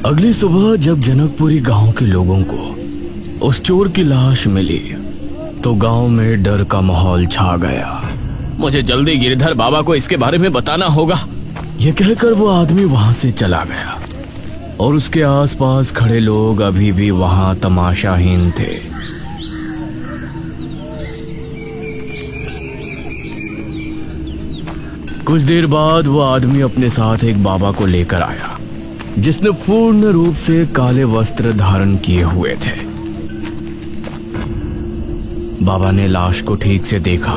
अगली सुबह जब जनकपुरी गांव के लोगों को उस चोर की लाश मिली तो गांव में डर का माहौल छा गया। मुझे जल्दी गिरधर बाबा को इसके बारे में बताना होगा। यह कहकर वो आदमी वहां से चला गया और उसके आसपास खड़े लोग अभी भी वहां तमाशाहीन थे। कुछ देर बाद वो आदमी अपने साथ एक बाबा को लेकर आया जिसने पूर्ण रूप से काले वस्त्र धारण किए हुए थे। बाबा ने लाश को ठीक से देखा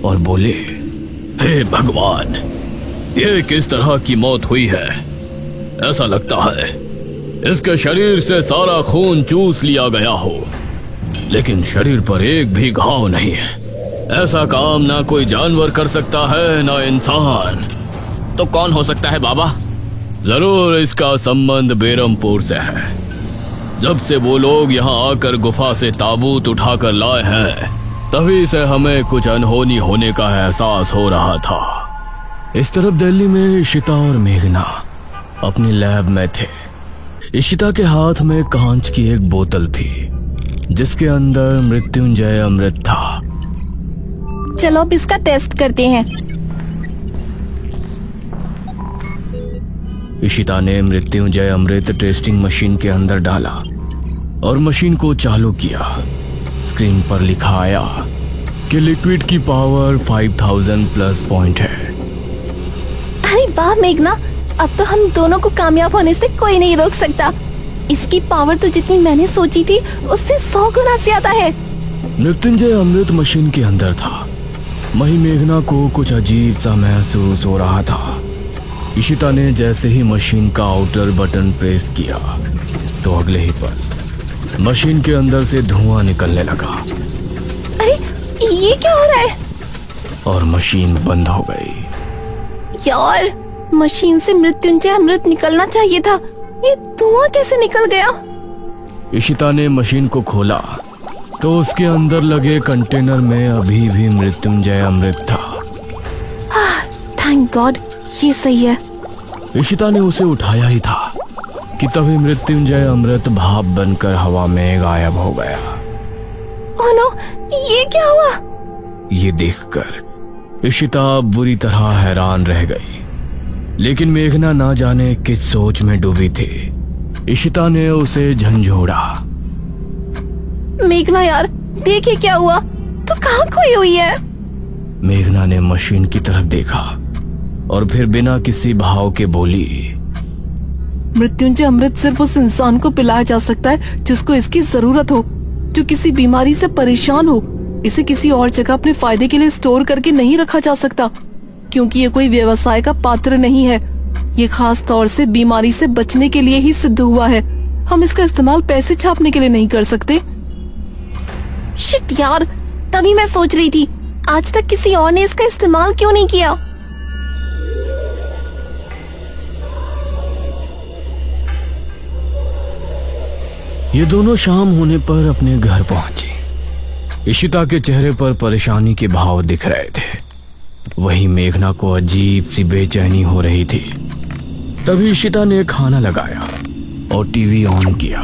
और बोले, हे भगवान, ये किस तरह की मौत हुई है? ऐसा लगता है इसके शरीर से सारा खून चूस लिया गया हो, लेकिन शरीर पर एक भी घाव नहीं है। ऐसा काम ना कोई जानवर कर सकता है ना इंसान। तो कौन हो सकता है बाबा? जरूर इसका संबंध बेरमपुर से है। जब से वो लोग यहाँ आकर गुफा से ताबूत उठाकर लाए हैं तभी से हमें कुछ अनहोनी होने का एहसास हो रहा था। इस तरफ दिल्ली में इशिता और मेघना अपनी लैब में थे। इशिता के हाथ में कांच की एक बोतल थी जिसके अंदर मृत्युंजय अमृत था। चलो अब इसका टेस्ट करते हैं। इशिता ने मृत्युंजय अमृत टेस्टिंग मशीन के अंदर डाला और मशीन को चालू किया। स्क्रीन पर लिखा आया कि लिक्विड की पावर 5000 प्लस पॉइंट है। अरे वाह मेघना, अब तो हम दोनों को कामयाब होने से कोई नहीं रोक सकता। इसकी पावर तो जितनी मैंने सोची थी उससे 100 गुना ज्यादा है। मृत्युंजय अमृत मशीन के अंदर था। वहीं मेघना को कुछ अजीब सा महसूस हो रहा था। इशिता ने जैसे ही मशीन का आउटर बटन प्रेस किया तो अगले ही पल मशीन के अंदर से धुआं निकलने लगा। अरे ये क्या हो रहा है? और मशीन बंद हो गई। यार, मशीन से मृत्युंजय अमृत निकलना चाहिए था। ये धुआं कैसे निकल गया? इशिता ने मशीन को खोला तो उसके अंदर लगे कंटेनर में अभी भी मृत्युंजय अमृत था। थैंक गॉड, ये सही है। इशिता ने उसे उठाया ही था कि तभी मृत्युंजय अमृत भाप बनकर हवा में गायब हो गया। ओह नो, ये क्या हुआ? ये देखकर इशिता बुरी तरह हैरान रह गई, लेकिन मेघना ना जाने किस सोच में डूबी थी। इशिता ने उसे झंझोड़ा। मेघना यार, देखिए क्या हुआ। तू कहाँ खोई हुई है? मेघना ने मशीन की तरफ देखा और फिर बिना किसी भाव के बोली, मृत्युंजय अमृत सिर्फ उस इंसान को पिलाया जा सकता है जिसको इसकी जरूरत हो, जो किसी बीमारी से परेशान हो। इसे किसी और जगह अपने फायदे के लिए स्टोर करके नहीं रखा जा सकता, क्योंकि ये कोई व्यवसाय का पात्र नहीं है। ये खास तौर से बीमारी से बचने के लिए ही सिद्ध हुआ है। हम इसका इस्तेमाल पैसे छापने के लिए नहीं कर सकते। शिट यार, तभी मैं सोच रही थी आज तक किसी और ने इसका इस्तेमाल क्यों नहीं किया। ये दोनों शाम होने पर अपने घर पहुंची। इशिता के चेहरे पर परेशानी के भाव दिख रहे थे। वहीं मेघना को अजीब सी बेचैनी हो रही थी। तभी इशिता ने खाना लगाया और टीवी ऑन किया।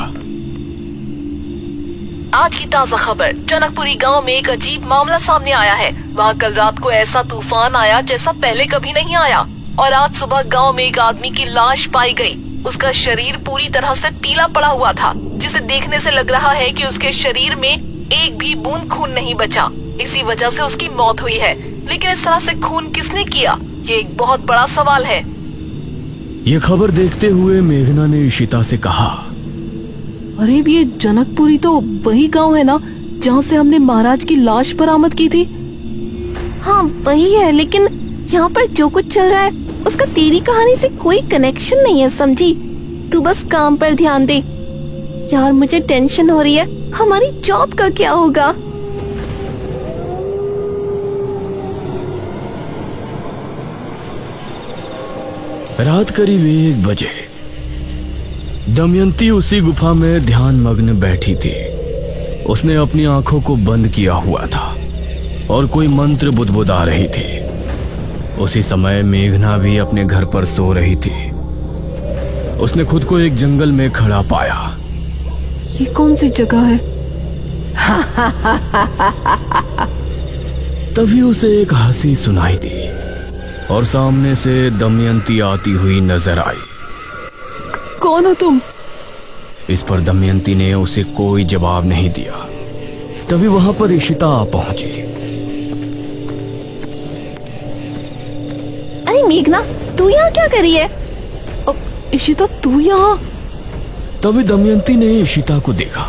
आज की ताजा खबर, जनकपुरी गांव में एक अजीब मामला सामने आया है। वहाँ कल रात को ऐसा तूफान आया जैसा पहले कभी नहीं आया, और आज सुबह गांव में एक आदमी की लाश पाई गई। उसका शरीर पूरी तरह से पीला पड़ा हुआ था, जिसे देखने से लग रहा है कि उसके शरीर में एक भी बूंद खून नहीं बचा। इसी वजह से उसकी मौत हुई है। लेकिन इस तरह से खून किसने किया, ये एक बहुत बड़ा सवाल है। ये खबर देखते हुए मेघना ने इशिता से कहा, अरे ये जनकपुरी तो वही गांव है ना जहाँ से हमने महाराज की लाश बरामद की थी? हाँ वही है, लेकिन यहाँ पर जो कुछ चल रहा है उसका तेरी कहानी से कोई कनेक्शन नहीं है, समझी? तू बस काम पर ध्यान दे। यार मुझे टेंशन हो रही है, हमारी जॉब का क्या होगा? रात करीब 1 बजे दमयंती उसी गुफा में ध्यान मग्न बैठी थी। उसने अपनी आंखों को बंद किया हुआ था और कोई मंत्र बुदबुदा रही थी। उसी समय मेघना भी अपने घर पर सो रही थी। उसने खुद को एक जंगल में खड़ा पाया। ये कौन सी जगह है? तभी उसे एक हंसी सुनाई दी और सामने से दमयंती आती हुई नजर आई। कौन हो तुम? इस पर दमयंती ने उसे कोई जवाब नहीं दिया। तभी वहां पर इशिता आ पहुंची। अरे मेघना, तू यहाँ क्या कर रही है? इशिता, तू यहाँ? तभी दमयंती ने इशिता को देखा।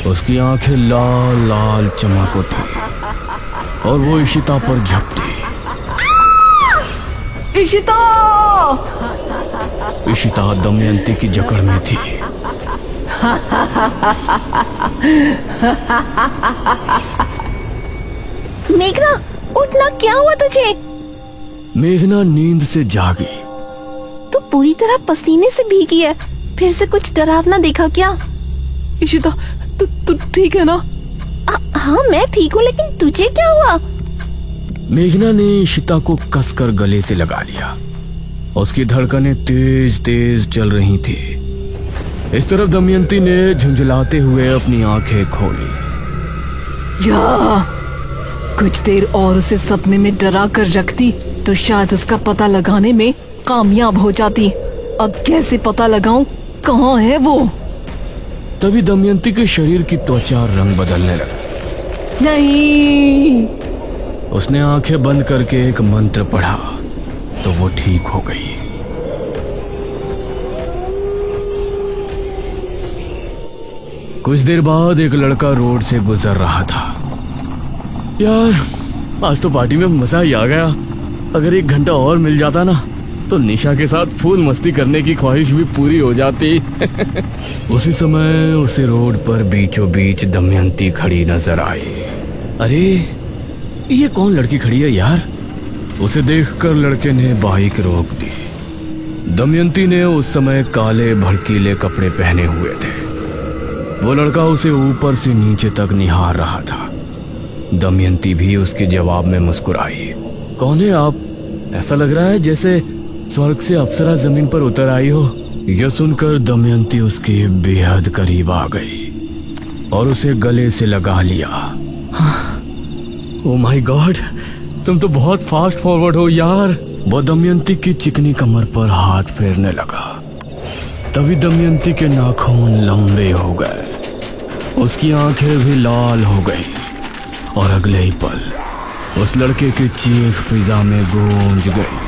उसकी आंखें लाल लाल चमक उठी और वो इशिता पर झपटी। इशिता! इशिता दमयंती की जकड़ में थी। मेघना, उठना, क्या हुआ तुझे? मेघना नींद से जागी। तू पूरी तरह पसीने से भीगी है। फिर से कुछ डरावना देखा क्या? इशिता, तू ठीक है ना? हाँ, मैं ठीक हूँ, लेकिन तुझे क्या हुआ? मेघना ने इशिता को कसकर गले से लगा लिया। उसकी धड़कनें तेज तेज चल रही थी। इस तरफ दमयंती ने झुंझलाते हुए अपनी आंखें खोली। या कुछ देर और उसे सपने में डरा कर रखती तो शायद उसका पता लगाने में कामयाब हो जाती। अब कैसे पता लगाऊं कहाँ है वो? तभी दमयंती के शरीर की त्वचा रंग बदलने लगी। नहीं। उसने आंखें बंद करके एक मंत्र पढ़ा तो वो ठीक हो गई। कुछ देर बाद एक लड़का रोड से गुजर रहा था। यार, आज तो पार्टी में मजा ही आ गया। अगर 1 घंटा और मिल जाता ना तो निशा के साथ फुल मस्ती करने की ख्वाहिश भी पूरी हो जाती। उसी समय उसे रोड पर बीचों बीच दमयंती खड़ी नजर आई। अरे, ये कौन लड़की खड़ी है यार? उसे देखकर लड़के ने बाइक रोक दी। दमयंती ने उस समय काले भड़कीले कपड़े पहने हुए थे। वो लड़का उसे ऊपर से नीचे तक निहार रहा था। दमयंती भी उसके जवाब में मुस्कुराई। कौन है आप? ऐसा लग रहा है जैसे स्वर्ग से अप्सरा जमीन पर उतर आई हो। यह सुनकर दमयंती उसके बेहद करीब आ गई और उसे गले से लगा लिया। ओह माय गॉड, तुम तो बहुत फास्ट फॉरवर्ड हो यार। वो दमयंती की चिकनी कमर पर हाथ फेरने लगा। तभी दमयंती के नाखून लंबे हो गए, उसकी आंखें भी लाल हो गई और अगले ही पल उस लड़के की चीख फिजा में गूंज गई।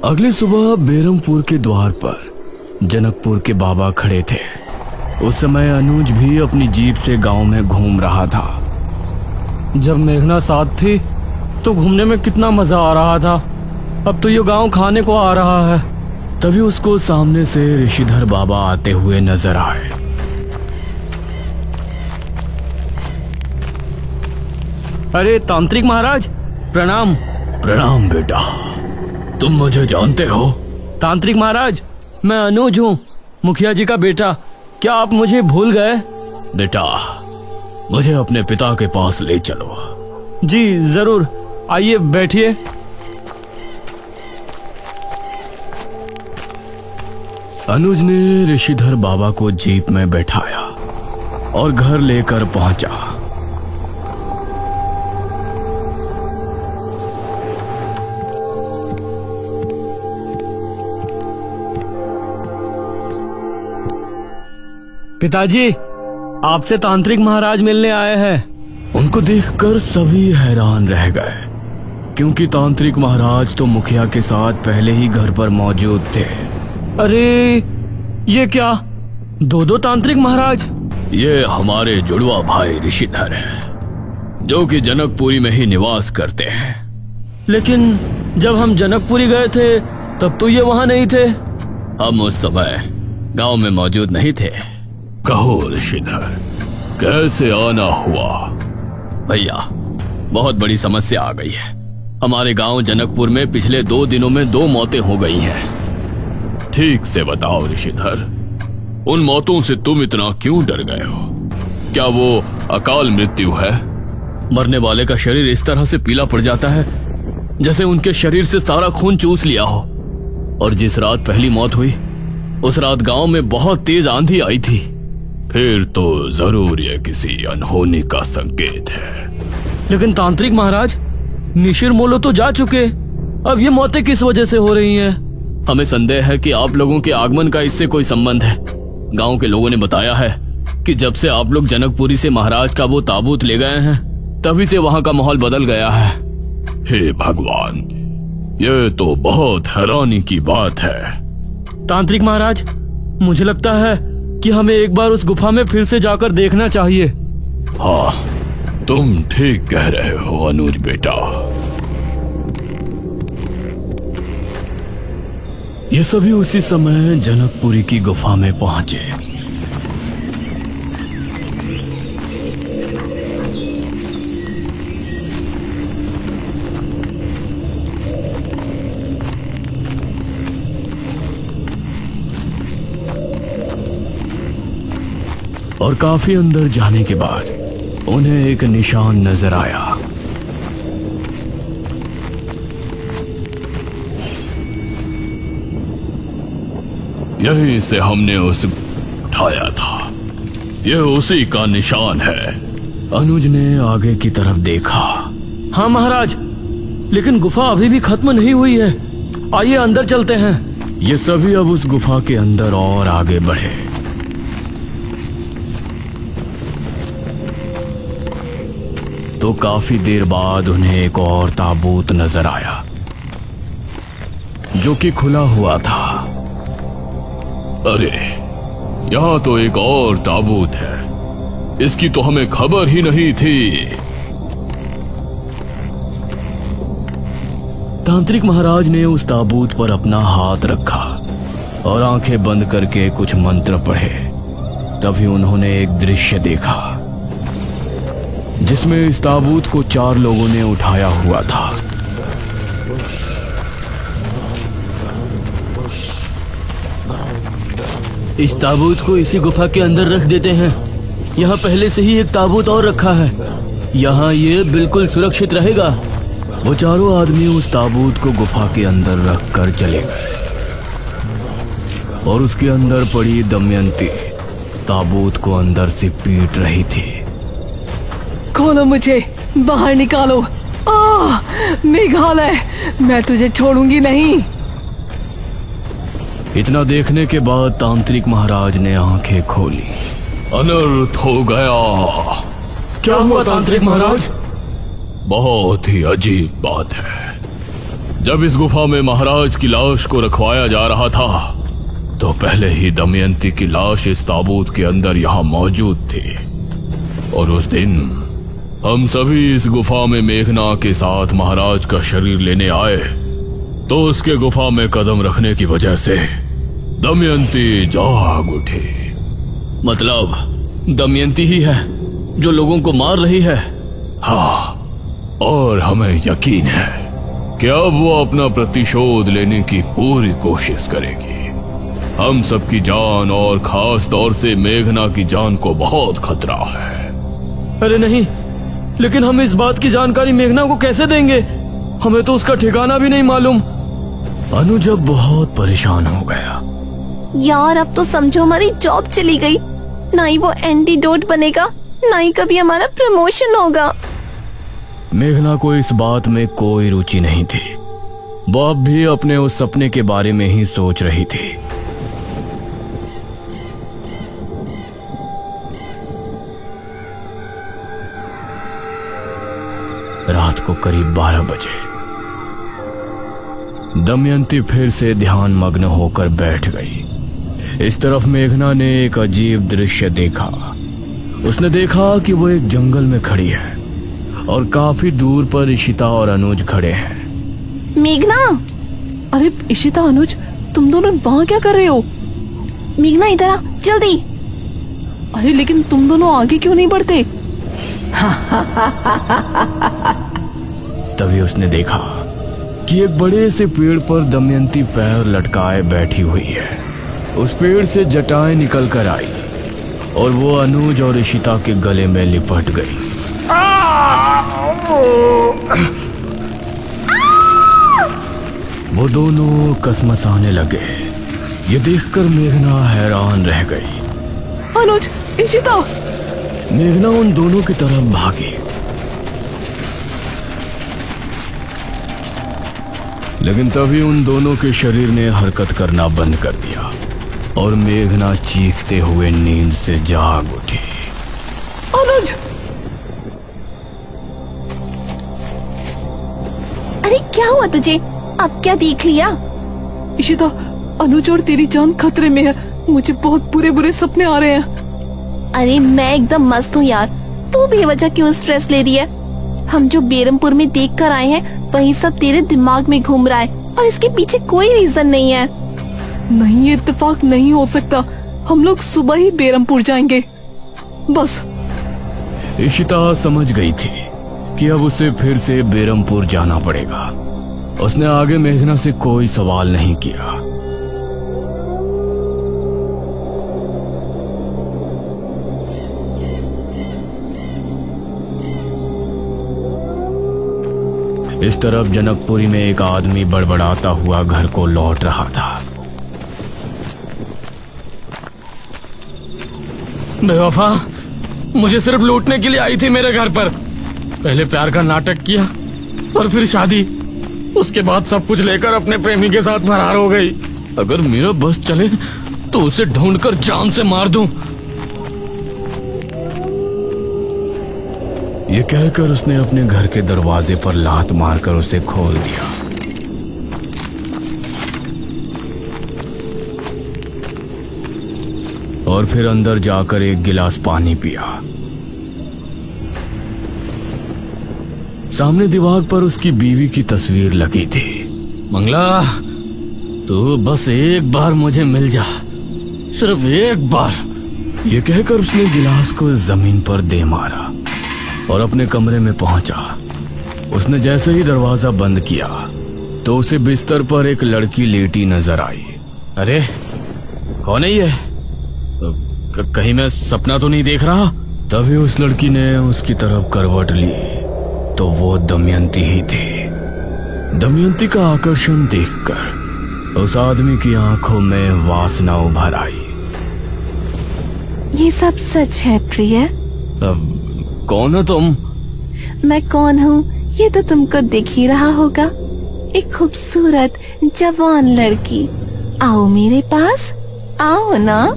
अगली सुबह बेरमपुर के द्वार पर जनकपुर के बाबा खड़े थे। उस समय अनुज भी अपनी जीप से गांव में घूम रहा था। जब मेघना साथ थी तो घूमने में कितना मजा आ रहा था। अब तो ये गांव खाने को आ रहा है। तभी उसको सामने से ऋषिधर बाबा आते हुए नजर आए। अरे तांत्रिक महाराज, प्रणाम। प्रणाम बेटा, तुम मुझे जानते हो? तांत्रिक महाराज, मैं अनुज हूँ, मुखिया जी का बेटा। क्या आप मुझे भूल गए? बेटा, मुझे अपने पिता के पास ले चलो। जी जरूर, आइए बैठिए। अनुज ने ऋषिधर बाबा को जीप में बैठाया और घर लेकर पहुंचा। पिताजी, आपसे तांत्रिक महाराज मिलने आए हैं। उनको देखकर सभी हैरान रह गए, क्योंकि तांत्रिक महाराज तो मुखिया के साथ पहले ही घर पर मौजूद थे। अरे ये क्या, 2 तांत्रिक महाराज? ये हमारे जुड़वा भाई ऋषिधर है, जो कि जनकपुरी में ही निवास करते हैं। लेकिन जब हम जनकपुरी गए थे तब तो ये वहां नहीं थे। हम उस समय गांव में मौजूद नहीं थे। कहो ऋषिधर, कैसे आना हुआ? भैया, बहुत बड़ी समस्या आ गई है। हमारे गांव जनकपुर में पिछले 2 दिनों में 2 मौतें हो गई हैं। ठीक से बताओ ऋषिधर, उन मौतों से तुम इतना क्यों डर गए हो? क्या वो अकाल मृत्यु है? मरने वाले का शरीर इस तरह से पीला पड़ जाता है जैसे उनके शरीर से सारा खून चूस लिया हो। और जिस रात पहली मौत हुई उस रात गांव में बहुत तेज आंधी आई थी। फिर तो जरूर ये किसी अनहोनी का संकेत है। लेकिन तांत्रिक महाराज, निशिर मोलो तो जा चुके, अब ये मौतें किस वजह से हो रही हैं? हमें संदेह है कि आप लोगों के आगमन का इससे कोई संबंध है। गांव के लोगों ने बताया है कि जब से आप लोग जनकपुरी से महाराज का वो ताबूत ले गए हैं तभी से वहां का माहौल बदल गया है। हे भगवान, ये तो बहुत हैरानी की बात है। तांत्रिक महाराज, मुझे लगता है कि हमें एक बार उस गुफा में फिर से जाकर देखना चाहिए। हाँ, तुम ठीक कह रहे हो अनुज बेटा। ये सभी उसी समय जनकपुरी की गुफा में पहुंचे। और काफी अंदर जाने के बाद उन्हें एक निशान नजर आया। यहीं से हमने उसे उठाया था, यह उसी का निशान है। अनुज ने आगे की तरफ देखा। हाँ महाराज, लेकिन गुफा अभी भी खत्म नहीं हुई है। आइए अंदर चलते हैं। ये सभी अब उस गुफा के अंदर और आगे बढ़े। तो काफी देर बाद उन्हें एक और ताबूत नजर आया जो कि खुला हुआ था। अरे, यहाँ तो एक और ताबूत है, इसकी तो हमें खबर ही नहीं थी। तांत्रिक महाराज ने उस ताबूत पर अपना हाथ रखा और आंखें बंद करके कुछ मंत्र पढ़े। तभी उन्होंने एक दृश्य देखा जिसमें इस ताबूत को 4 लोगों ने उठाया हुआ था। इस ताबूत को इसी गुफा के अंदर रख देते हैं। यहाँ पहले से ही एक ताबूत और रखा है, यहाँ ये बिल्कुल सुरक्षित रहेगा। वो चारों आदमी उस ताबूत को गुफा के अंदर रख कर चले गए और उसके अंदर पड़ी दमयंती ताबूत को अंदर से पीट रही थी। खोलो मुझे, बाहर निकालो। मेघालय, मैं तुझे छोड़ूंगी नहीं। इतना देखने के बाद तांत्रिक महाराज ने आंखें खोली। अनर्थ हो गया। क्या हुआ तांत्रिक महाराज? बहुत ही अजीब बात है। जब इस गुफा में महाराज की लाश को रखवाया जा रहा था तो पहले ही दमयंती की लाश इस ताबूत के अंदर यहाँ मौजूद थी। और उस दिन हम सभी इस गुफा में मेघना के साथ महाराज का शरीर लेने आए तो उसके गुफा में कदम रखने की वजह से दमयंती जाग उठी। मतलब दमयंती ही है जो लोगों को मार रही है? हाँ, और हमें यकीन है कि अब वो अपना प्रतिशोध लेने की पूरी कोशिश करेगी। हम सबकी जान और खास तौर से मेघना की जान को बहुत खतरा है। अरे नहीं, लेकिन हम इस बात की जानकारी मेघना को कैसे देंगे? हमें तो उसका ठिकाना भी नहीं मालूम। अनुज अब बहुत परेशान हो गया। यार, अब तो समझो हमारी जॉब चली गई। ना ही वो एंटीडोट बनेगा, ना ही कभी हमारा प्रमोशन होगा। मेघना को इस बात में कोई रुचि नहीं थी। वो अब भी अपने उस सपने के बारे में ही सोच रही थी। रात को करीब 12 बजे दमयंती फिर से ध्यान मग्न होकर बैठ गई। इस तरफ मेघना ने एक अजीब दृश्य देखा। उसने देखा कि वो एक जंगल में खड़ी है और काफी दूर पर इशिता और अनुज खड़े हैं। मेघना! अरे इशिता, अनुज, तुम दोनों वहाँ क्या कर रहे हो? मेघना, इधर आ जल्दी। अरे लेकिन तुम दोनों आगे क्यों नहीं बढ़ते? तभी उसने देखा कि एक बड़े से पेड़ पर दमयंती पैर लटकाए बैठी हुई है उस पेड़ से जटाएं निकल कर आई और वो अनुज और इशिता के गले में लिपट गई। वो दोनों कसमसाने लगे। ये देखकर मेघना हैरान रह गई। अनुज, इशिता। मेघना उन दोनों की तरफ भागी, लेकिन तभी उन दोनों के शरीर ने हरकत करना बंद कर दिया और मेघना चीखते हुए नींद से जाग उठी। अनुज! अरे क्या हुआ तुझे? अब क्या देख लिया? इशिता, अनुज और तेरी जान खतरे में है। मुझे बहुत बुरे बुरे सपने आ रहे हैं। अरे मैं एकदम मस्त हूँ यार, तू बेवजह क्यों स्ट्रेस ले रही है? हम जो बेरमपुर में देख कर आए हैं वही सब तेरे दिमाग में घूम रहा है और इसके पीछे कोई रीजन नहीं है। नहीं, ये इत्तेफाक नहीं हो सकता। हम लोग सुबह ही बेरमपुर जाएंगे बस। इशिता समझ गई थी कि अब उसे फिर से बेरमपुर जाना पड़ेगा। उसने आगे मेघना से कोई सवाल नहीं किया। इस तरफ जनकपुरी में एक आदमी बड़बड़ाता हुआ घर को लौट रहा था। बेवफा, मुझे सिर्फ लूटने के लिए आई थी मेरे घर पर। पहले प्यार का नाटक किया और फिर शादी, उसके बाद सब कुछ लेकर अपने प्रेमी के साथ फरार हो गई। अगर मेरा बस चले तो उसे ढूंढकर जान से मार दूं। ये कहकर उसने अपने घर के दरवाजे पर लात मारकर उसे खोल दिया। और फिर अंदर जाकर एक गिलास पानी पिया। सामने दीवार पर उसकी बीवी की तस्वीर लगी थी। मंगला, तू बस एक बार मुझे मिल जा, सिर्फ एक बार। ये कहकर उसने गिलास को जमीन पर दे मारा और अपने कमरे में पहुंचा। उसने जैसे ही दरवाजा बंद किया तो उसे बिस्तर पर एक लड़की लेटी नजर आई। अरे कौन है ये? कहीं मैं सपना तो नहीं देख रहा? तभी उस लड़की ने उसकी तरफ करवट ली तो वो दमयंती ही थी। दमयंती का आकर्षण देखकर उस आदमी की आंखों में वासना उभर आई। ये सब सच है प्रिय? कौन हो तुम? मैं कौन हूँ ये तो तुमको दिख ही रहा होगा। एक खूबसूरत जवान लड़की। आओ मेरे पास, आओ ना।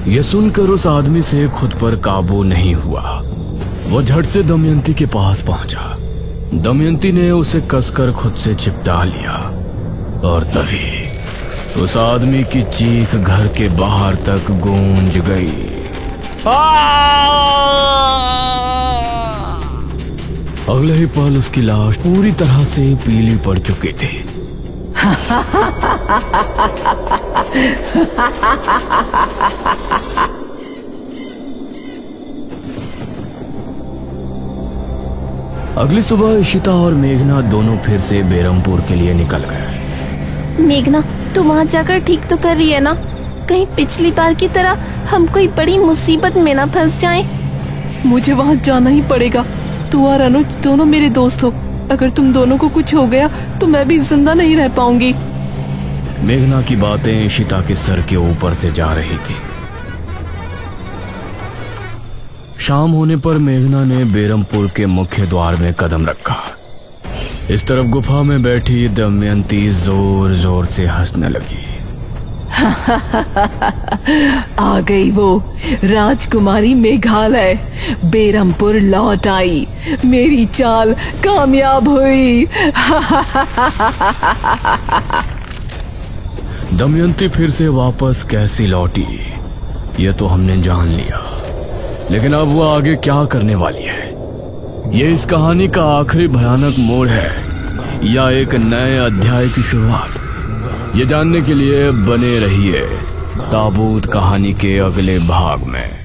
ये सुनकर उस आदमी से खुद पर काबू नहीं हुआ। वो झट से दमयंती के पास पहुंचा। दमयंती ने उसे कसकर खुद से चिपटा लिया और तभी उस आदमी की चीख घर के बाहर तक गूंज गई। अगले ही पल उसकी लाश पूरी तरह से पीली पड़ चुकी थी। अगली सुबह इशिता और मेघना दोनों फिर से बेरमपुर के लिए निकल गए। मेघना, तू वहाँ जाकर ठीक तो कर रही है ना? कहीं पिछली बार की तरह हम कोई बड़ी मुसीबत में ना फंस जाएं। मुझे वहाँ जाना ही पड़ेगा। तू और अनुज दोनों मेरे दोस्त हो। अगर तुम दोनों को कुछ हो गया तो मैं भी जिंदा नहीं रह पाऊंगी। मेघना की बातें इशिता के सर के ऊपर से जा रही थी। शाम होने पर मेघना ने बेरमपुर के मुख्य द्वार में कदम रखा। इस तरफ गुफा में बैठी दमयंती जोर जोर से हंसने लगी। आ गई वो राजकुमारी मेघालय। बेरमपुर लौट आई। मेरी चाल कामयाब हुई। दमयंती फिर से वापस कैसी लौटी ये तो हमने जान लिया, लेकिन अब वो आगे क्या करने वाली है? ये इस कहानी का आखिरी भयानक मोड़ है या एक नए अध्याय की शुरुआत? ये जानने के लिए बने रहिए ताबूत कहानी के अगले भाग में।